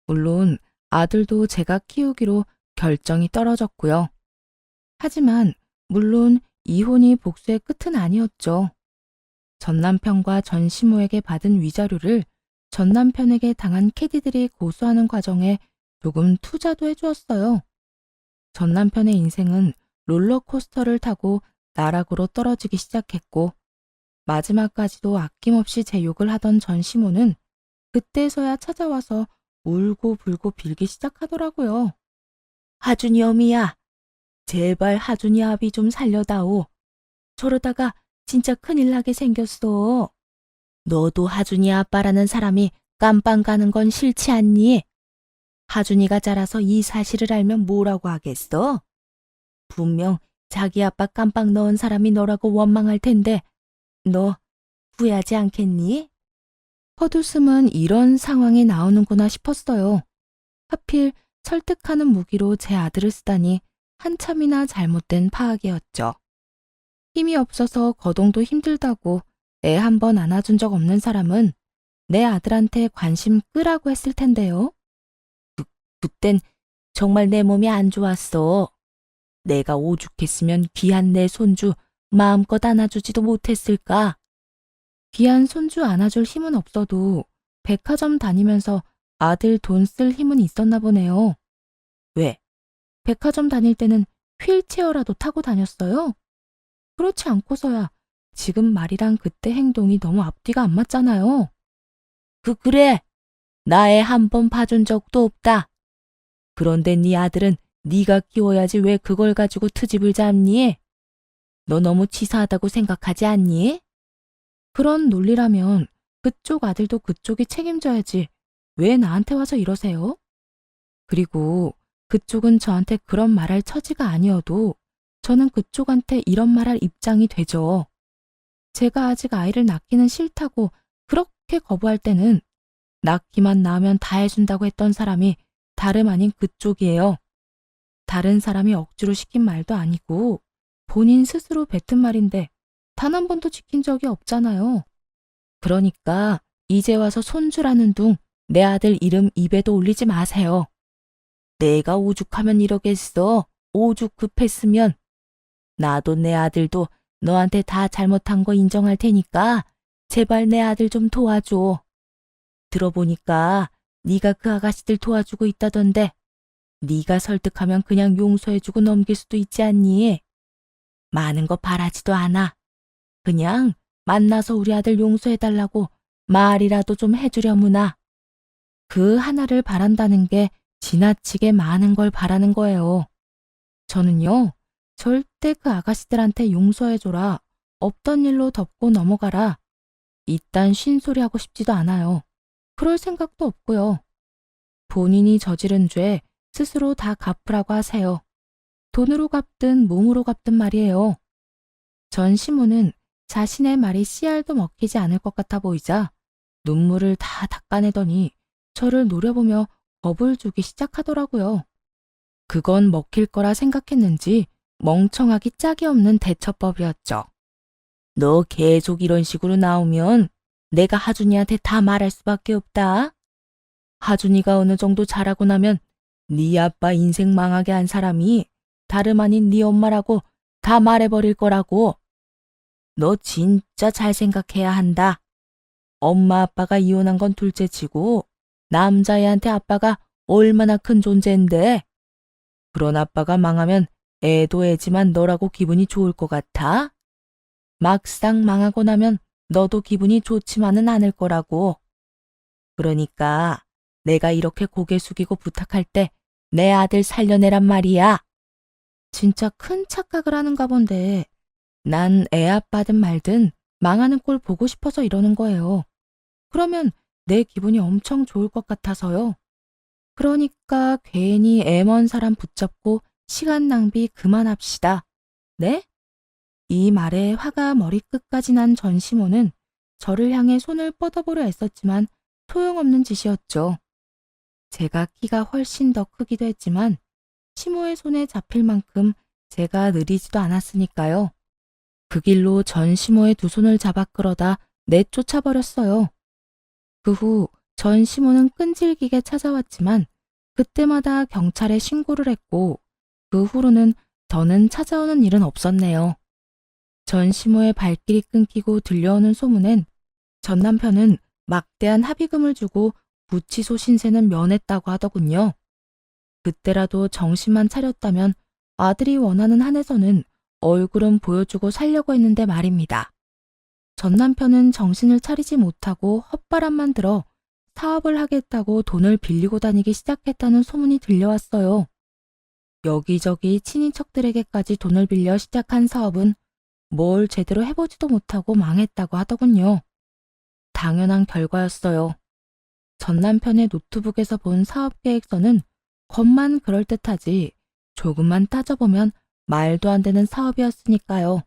물론 아들도 제가 키우기로 결정이 떨어졌고요. 하지만 물론 이혼이 복수의 끝은 아니었죠. 전 남편과 전 시모에게 받은 위자료를 전 남편에게 당한 캐디들이 고소하는 과정에 조금 투자도 해주었어요. 전 남편의 인생은 롤러코스터를 타고 나락으로 떨어지기 시작했고 마지막까지도 아낌없이 제 욕을 하던 전 시모는 그때서야 찾아와서 울고 불고 빌기 시작하더라고요. 하준이 어미야, 제발 하준이 아비 좀 살려다오. 저러다가 진짜 큰일 나게 생겼어. 너도 하준이 아빠라는 사람이 깜빵 가는 건 싫지 않니? 하준이가 자라서 이 사실을 알면 뭐라고 하겠어? 분명 자기 아빠 깜빵 넣은 사람이 너라고 원망할 텐데 너 후회하지 않겠니? 헛웃음은 이런 상황이 나오는구나 싶었어요. 하필 설득하는 무기로 제 아들을 쓰다니 한참이나 잘못된 파악이었죠. 힘이 없어서 거동도 힘들다고 애 한 번 안아준 적 없는 사람은 내 아들한테 관심 끄라고 했을 텐데요. 그땐 정말 내 몸이 안 좋았어. 내가 오죽했으면 귀한 내 손주 마음껏 안아주지도 못했을까. 귀한 손주 안아줄 힘은 없어도 백화점 다니면서 아들 돈 쓸 힘은 있었나 보네요. 왜? 백화점 다닐 때는 휠체어라도 타고 다녔어요? 그렇지 않고서야 지금 말이랑 그때 행동이 너무 앞뒤가 안 맞잖아요. 그래. 나 애 한 번 봐준 적도 없다. 그런데 네 아들은 네가 키워야지 왜 그걸 가지고 트집을 잡니? 너 너무 치사하다고 생각하지 않니? 그런 논리라면 그쪽 아들도 그쪽이 책임져야지 왜 나한테 와서 이러세요? 그리고 그쪽은 저한테 그런 말할 처지가 아니어도 저는 그쪽한테 이런 말할 입장이 되죠. 제가 아직 아이를 낳기는 싫다고 그렇게 거부할 때는 낳기만 낳으면 다 해준다고 했던 사람이 다름 아닌 그쪽이에요. 다른 사람이 억지로 시킨 말도 아니고 본인 스스로 뱉은 말인데 단 한 번도 지킨 적이 없잖아요. 그러니까 이제 와서 손주라는 둥 내 아들 이름 입에도 올리지 마세요. 내가 오죽하면 이러겠어. 오죽 급했으면. 나도 내 아들도 너한테 다 잘못한 거 인정할 테니까 제발 내 아들 좀 도와줘. 들어보니까 네가 그 아가씨들 도와주고 있다던데 네가 설득하면 그냥 용서해주고 넘길 수도 있지 않니? 많은 거 바라지도 않아. 그냥 만나서 우리 아들 용서해달라고 말이라도 좀 해주려무나. 그 하나를 바란다는 게 지나치게 많은 걸 바라는 거예요. 저는요, 절대 그 아가씨들한테 용서해줘라, 없던 일로 덮고 넘어가라, 이딴 쉰소리 하고 싶지도 않아요. 그럴 생각도 없고요. 본인이 저지른 죄 스스로 다 갚으라고 하세요. 돈으로 갚든 몸으로 갚든 말이에요. 전시모는 자신의 말이 씨알도 먹히지 않을 것 같아 보이자 눈물을 다 닦아내더니 저를 노려보며 겁을 주기 시작하더라고요. 그건 먹힐 거라 생각했는지 멍청하기 짝이 없는 대처법이었죠. 너 계속 이런 식으로 나오면 내가 하준이한테 다 말할 수밖에 없다. 하준이가 어느 정도 자라고 나면 네 아빠 인생 망하게 한 사람이 다름 아닌 네 엄마라고 다 말해버릴 거라고. 너 진짜 잘 생각해야 한다. 엄마 아빠가 이혼한 건 둘째치고 남자애한테 아빠가 얼마나 큰 존재인데. 그런 아빠가 망하면 애도 애지만 너라고 기분이 좋을 것 같아? 막상 망하고 나면 너도 기분이 좋지만은 않을 거라고. 그러니까 내가 이렇게 고개 숙이고 부탁할 때 내 아들 살려내란 말이야. 진짜 큰 착각을 하는가 본데 난 애 아빠든 말든 망하는 꼴 보고 싶어서 이러는 거예요. 그러면 내 기분이 엄청 좋을 것 같아서요. 그러니까 괜히 애 먼 사람 붙잡고 시간 낭비 그만합시다. 네? 이 말에 화가 머리끝까지 난 전시모는 저를 향해 손을 뻗어보려 애썼지만 소용없는 짓이었죠. 제가 키가 훨씬 더 크기도 했지만 시모의 손에 잡힐 만큼 제가 느리지도 않았으니까요. 그 길로 전시모의 두 손을 잡아 끌어다 내쫓아버렸어요. 그 후 전시모는 끈질기게 찾아왔지만 그때마다 경찰에 신고를 했고 그 후로는 더는 찾아오는 일은 없었네요. 전시모의 발길이 끊기고 들려오는 소문엔 전 남편은 막대한 합의금을 주고 구치소 신세는 면했다고 하더군요. 그때라도 정신만 차렸다면 아들이 원하는 한에서는 얼굴은 보여주고 살려고 했는데 말입니다. 전 남편은 정신을 차리지 못하고 헛바람만 들어 사업을 하겠다고 돈을 빌리고 다니기 시작했다는 소문이 들려왔어요. 여기저기 친인척들에게까지 돈을 빌려 시작한 사업은 뭘 제대로 해보지도 못하고 망했다고 하더군요. 당연한 결과였어요. 전 남편의 노트북에서 본 사업 계획서는 겉만 그럴듯하지 조금만 따져보면 말도 안 되는 사업이었으니까요.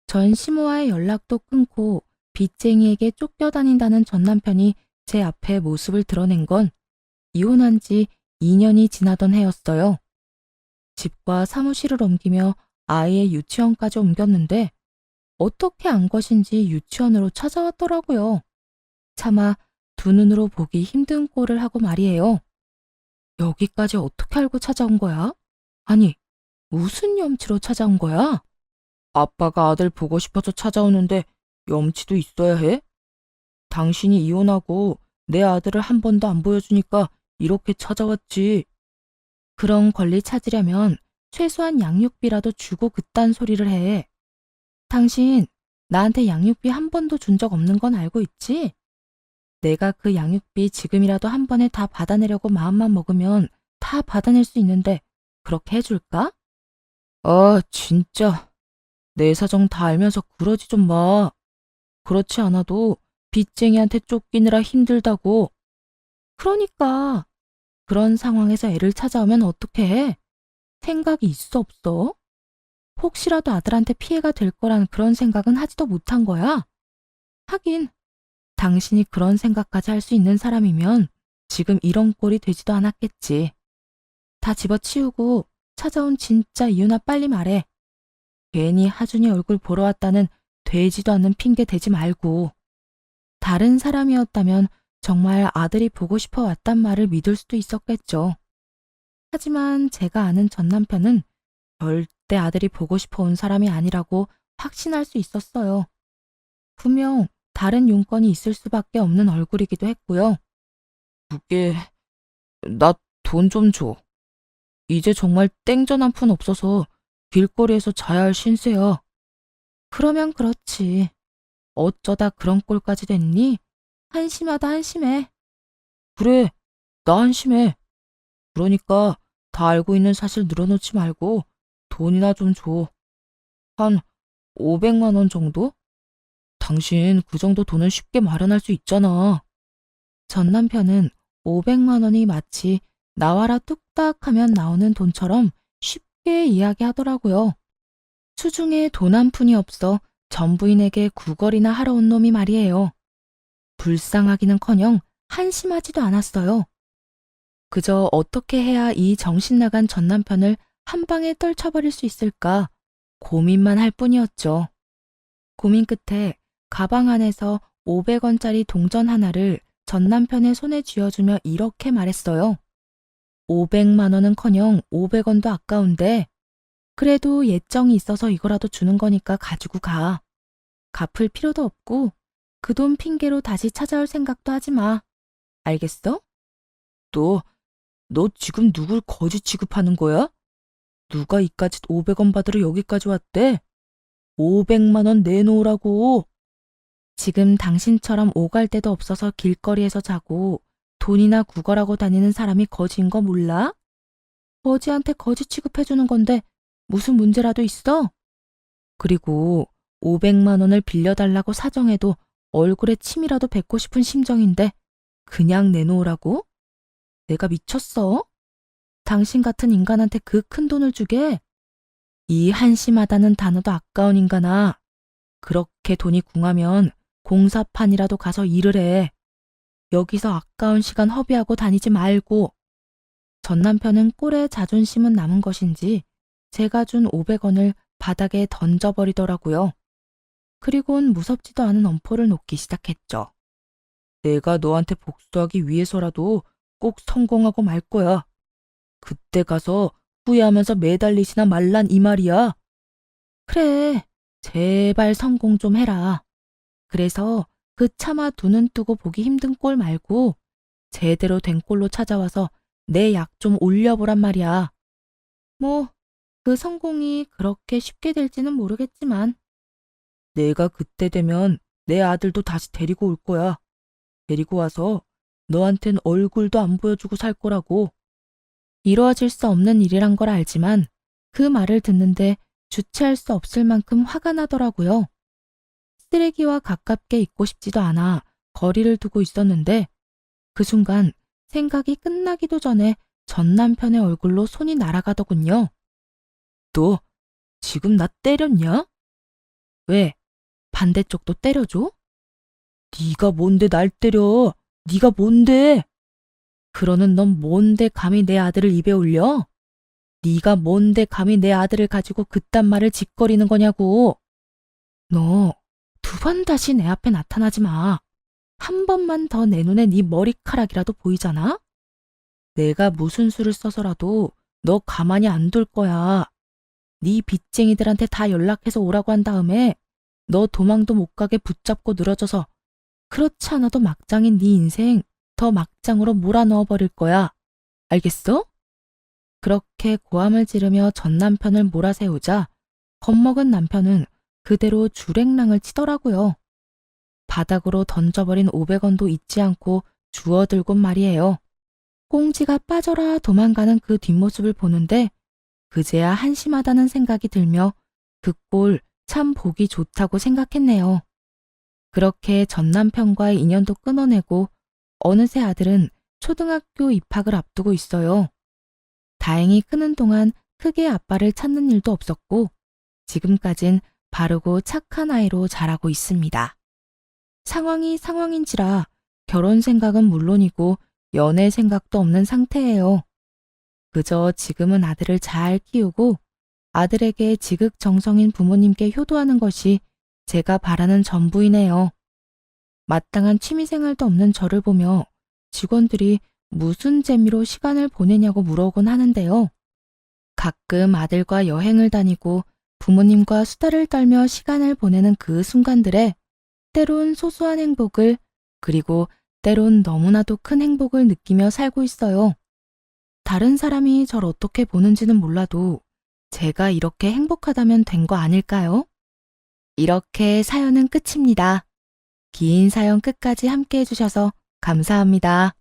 전 시모와의 연락도 끊고 빚쟁이에게 쫓겨다닌다는 전 남편이 제 앞에 모습을 드러낸 건 이혼한 지 2년이 지나던 해였어요. 집과 사무실을 옮기며 아이의 유치원까지 옮겼는데 어떻게 안 것인지 유치원으로 찾아왔더라고요. 차마 두 눈으로 보기 힘든 꼴을 하고 말이에요. 여기까지 어떻게 알고 찾아온 거야? 아니, 무슨 염치로 찾아온 거야? 아빠가 아들 보고 싶어서 찾아오는데 염치도 있어야 해? 당신이 이혼하고 내 아들을 한 번도 안 보여주니까 이렇게 찾아왔지. 그런 권리 찾으려면 최소한 양육비라도 주고 그딴 소리를 해. 당신 나한테 양육비 한 번도 준 적 없는 건 알고 있지? 내가 그 양육비 지금이라도 한 번에 다 받아내려고 마음만 먹으면 다 받아낼 수 있는데 그렇게 해줄까? 아, 진짜. 내 사정 다 알면서 그러지 좀 마. 그렇지 않아도 빚쟁이한테 쫓기느라 힘들다고. 그러니까 그런 상황에서 애를 찾아오면 어떻게 해? 생각이 있어 없어? 혹시라도 아들한테 피해가 될 거란 그런 생각은 하지도 못한 거야? 하긴 당신이 그런 생각까지 할 수 있는 사람이면 지금 이런 꼴이 되지도 않았겠지. 다 집어치우고 찾아온 진짜 이유나 빨리 말해. 괜히 하준이 얼굴 보러 왔다는 되지도 않는 핑계 대지 말고. 다른 사람이었다면 정말 아들이 보고 싶어 왔단 말을 믿을 수도 있었겠죠. 하지만 제가 아는 전 남편은 절대 아들이 보고 싶어 온 사람이 아니라고 확신할 수 있었어요. 분명 다른 용건이 있을 수밖에 없는 얼굴이기도 했고요. 그게 나 돈 좀 줘. 이제 정말 땡전 한 푼 없어서 길거리에서 자야 할 신세야. 그러면 그렇지. 어쩌다 그런 꼴까지 됐니? 한심하다 한심해. 그래, 나 한심해. 그러니까 다 알고 있는 사실 늘어놓지 말고 돈이나 좀 줘. 한 500만 원 정도? 당신 그 정도 돈은 쉽게 마련할 수 있잖아. 전 남편은 500만 원이 마치 나와라 뚝딱 하면 나오는 돈처럼 쉽게 이야기하더라고요. 수중에 돈 한 푼이 없어 전부인에게 구걸이나 하러 온 놈이 말이에요. 불쌍하기는커녕 한심하지도 않았어요. 그저 어떻게 해야 이 정신나간 전 남편을 한 방에 떨쳐버릴 수 있을까 고민만 할 뿐이었죠. 고민 끝에 가방 안에서 500원짜리 동전 하나를 전 남편의 손에 쥐어주며 이렇게 말했어요. 500만 원은커녕 500원도 아까운데 그래도 예정이 있어서 이거라도 주는 거니까 가지고 가. 갚을 필요도 없고 그 돈 핑계로 다시 찾아올 생각도 하지 마. 알겠어? 너 지금 누굴 거지 취급하는 거야? 누가 이까짓 500원 받으러 여기까지 왔대? 500만 원 내놓으라고. 지금 당신처럼 오갈 데도 없어서 길거리에서 자고 돈이나 구걸하고 다니는 사람이 거지인 거 몰라? 거지한테 거지 취급해주는 건데 무슨 문제라도 있어? 그리고 500만 원을 빌려달라고 사정해도 얼굴에 침이라도 뱉고 싶은 심정인데 그냥 내놓으라고? 내가 미쳤어? 당신 같은 인간한테 그 큰 돈을 주게? 이 한심하다는 단어도 아까운 인간아. 그렇게 돈이 궁하면 공사판이라도 가서 일을 해. 여기서 아까운 시간 허비하고 다니지 말고. 전 남편은 꼴에 자존심은 남은 것인지 제가 준 500원을 바닥에 던져버리더라고요. 그리곤 무섭지도 않은 엄포를 놓기 시작했죠. 내가 너한테 복수하기 위해서라도 꼭 성공하고 말 거야. 그때 가서 후회하면서 매달리시나 말란 이 말이야. 그래, 제발 성공 좀 해라. 그래서 그 차마 두 눈 뜨고 보기 힘든 꼴 말고 제대로 된 꼴로 찾아와서 내 약 좀 올려보란 말이야. 뭐, 그 성공이 그렇게 쉽게 될지는 모르겠지만 내가 그때 되면 내 아들도 다시 데리고 올 거야. 데리고 와서 너한텐 얼굴도 안 보여주고 살 거라고. 이루어질 수 없는 일이란 걸 알지만 그 말을 듣는데 주체할 수 없을 만큼 화가 나더라고요. 쓰레기와 가깝게 있고 싶지도 않아 거리를 두고 있었는데 그 순간 생각이 끝나기도 전에 전 남편의 얼굴로 손이 날아가더군요. 너 지금 나 때렸냐? 왜? 반대쪽도 때려줘? 네가 뭔데 날 때려? 네가 뭔데? 그러는 넌 뭔데 감히 내 아들을 입에 올려? 네가 뭔데 감히 내 아들을 가지고 그딴 말을 짓거리는 거냐고. 너 두 번 다시 내 앞에 나타나지 마. 한 번만 더 내 눈에 네 머리카락이라도 보이잖아? 내가 무슨 수를 써서라도 너 가만히 안 둘 거야. 네 빚쟁이들한테 다 연락해서 오라고 한 다음에 너 도망도 못 가게 붙잡고 늘어져서 그렇지 않아도 막장인 네 인생 더 막장으로 몰아넣어 버릴 거야. 알겠어? 그렇게 고함을 지르며 전 남편을 몰아세우자 겁먹은 남편은 그대로 주랭랑을 치더라고요. 바닥으로 던져버린 500원도 잊지 않고 주워들곤 말이에요. 꽁지가 빠져라 도망가는 그 뒷모습을 보는데 그제야 한심하다는 생각이 들며 그 꼴 참 보기 좋다고 생각했네요. 그렇게 전 남편과의 인연도 끊어내고 어느새 아들은 초등학교 입학을 앞두고 있어요. 다행히 크는 동안 크게 아빠를 찾는 일도 없었고 지금까진 바르고 착한 아이로 자라고 있습니다. 상황이 상황인지라 결혼 생각은 물론이고 연애 생각도 없는 상태예요. 그저 지금은 아들을 잘 키우고 아들에게 지극정성인 부모님께 효도하는 것이 제가 바라는 전부이네요. 마땅한 취미생활도 없는 저를 보며 직원들이 무슨 재미로 시간을 보내냐고 물어오곤 하는데요. 가끔 아들과 여행을 다니고 부모님과 수다를 떨며 시간을 보내는 그 순간들에 때론 소소한 행복을 그리고 때론 너무나도 큰 행복을 느끼며 살고 있어요. 다른 사람이 절 어떻게 보는지는 몰라도 제가 이렇게 행복하다면 된 거 아닐까요? 이렇게 사연은 끝입니다. 긴 사연 끝까지 함께 해주셔서 감사합니다.